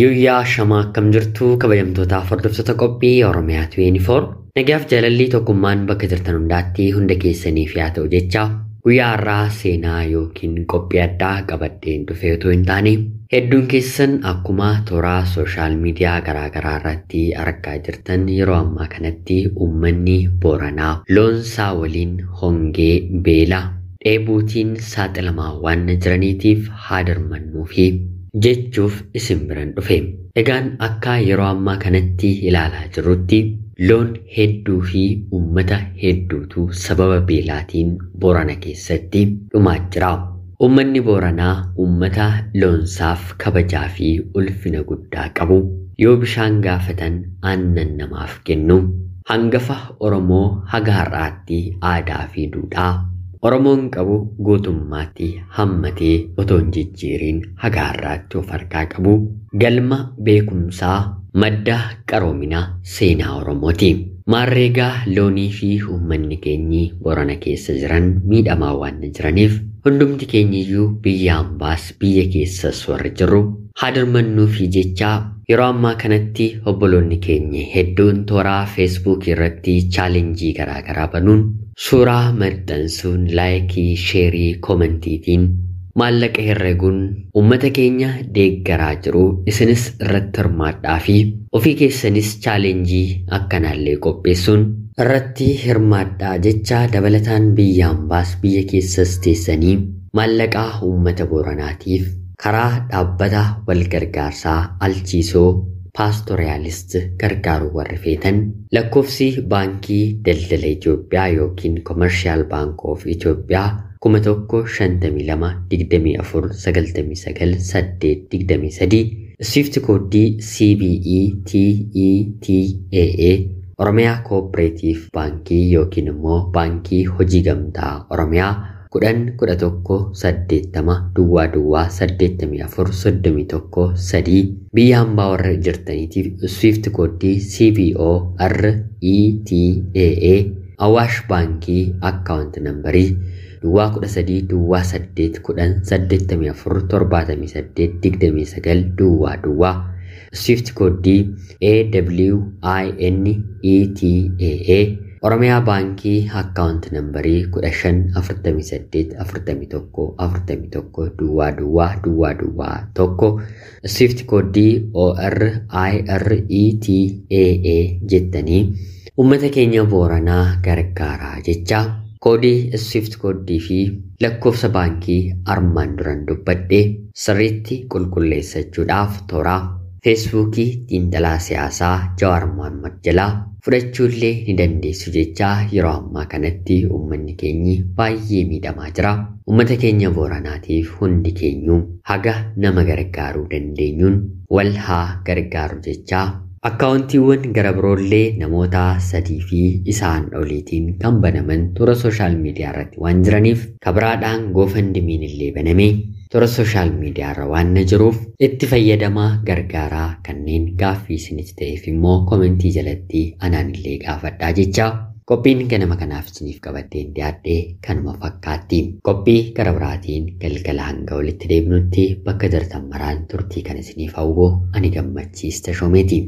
Yuyyaa shamaa akkam jirtu kabajamtootaaf hordoftoota qophii Oromiyaa 24 nagaaf jaalalli tokkummaan bakka jirtan hundaatti hunda keessaniif yaa ta'u jecha guyyaa har'aa seenaa yookiin qophii addaa qabadheen dhufee otoo hin taane hedduun keessan akkuma toora sooshaal miidiyaa garaagaraa irratti argaa jirtan yeroo ammaa kanatti uummanni Booranaa loonsaa waliin hongee beela dheebuutiin saaxilamaa waan jiraniitiif haa dirmannuu fi jechuuf isin biran dhufe. Egaan akka yeroo ammaa kanatti ilaalaa jirrutti loon hedduu fi uummata hedduutu sababa beelaatiin Boorana keessatti dhumaa jira. Uummanni Booranaa uummata loonsaaf kabajaa fi ulfina guddaa qabu. Yoo bishaan gaafatan aannan namaaf kennu. Hangafa Oromoo haga har'aatti aadaa fi duudhaa Oromoon qabu gootummaatti hammatee otoo hin jijjiiriin haga har'aatti of harkaa qabu. Galma beekumsaa madda qaroomina seenaa Oromooti. Maarreegaa loonii fi uummanni keenyi Boorana keessa jiran miidhamaa waan jiraniif hundumti keenyiyyuu biyya ambaas biyya keessas warra jirru haa dirmannuu fi jechaa yeroo ammaa kanatti obboloonni keenya hedduun toora Facebook irratti chaalenjii garaagaraa banuun suuraa maxxansuun laayikii, sheerii, koomentiitiin maallaqa herreeguun uummata keenya deeggaraa jiru isinis irratti hirmaadhaa fi ofii keessanis chaalenjii akkanaallee qopheessuun irratti hirmaadhaa jecha dabalataan biyya ambaas biyya keessas teessanii maallaqaa uummata Booranaatiif karaa dhaabbata wal gargaarsaa alchiisoo paastoraalist gargaaruu warri feetan lakkoofsi baankii daldala Itoophiyaa yookiin Commercial Bank of Itoophiyaa 11,24,99,823 Swift koodii CBE TETAA Oromiyaa Cooperative Baankii yookiin immoo Baankii Hojii Gamtaa Oromiyaa 10,11,duwwaa 84,31,3 biyya hambaa warra jirtaniitiif Swift koodii CBORETAA Awaash Baankii akkaawunti nambarii 13,884,78,29 Swift koodii AWINETAA Oromiyaa Baankii akkaawunti nambarii 15,41,41,41 Swift koodii ORIRETAA jettanii uummata keenya Booranaa gargaaraa jecha koodii Swift koodii fi lakkoofsa baankii armaan duran dubbadhe sirriitti qulqulleessachuudhaaf toora Feesbuukii xiinxalaa siyaasaa Jawaar Mohammad jalaa fudhachuullee ni dandeessu jecha yeroo ammaa kanatti uummanni keenyi baay'ee miidhamaa jira. Uummata keenya Booranaatiif hundi keenyu haga nama gargaaruu dandeenyuun wal haa gargaaru jecha akkaawuntiiwwan gara biroollee namoota 3 fi isaan oliitiin kan banaman toora sooshaal miidiyaa irratti waan jiraniif kabiraadhaan goofandimiin illee baname toora sooshaal miidiyaa irra waan jiruuf itti fayyadamaa gargaaraa kanneen gaaffii isinitti ta'eef immoo koomentii jalatti anaan illee gaafadhaa jecha qophiin ganama kanaaf isiniif qabadheen dhiyaadhee kanuma fakkaatti. Qophii gara biraatiin galgala hanga walitti deebinutti bakka jirtan maraan turtii kan isiniif hawwu ani Gammachiis Tashoomeeti.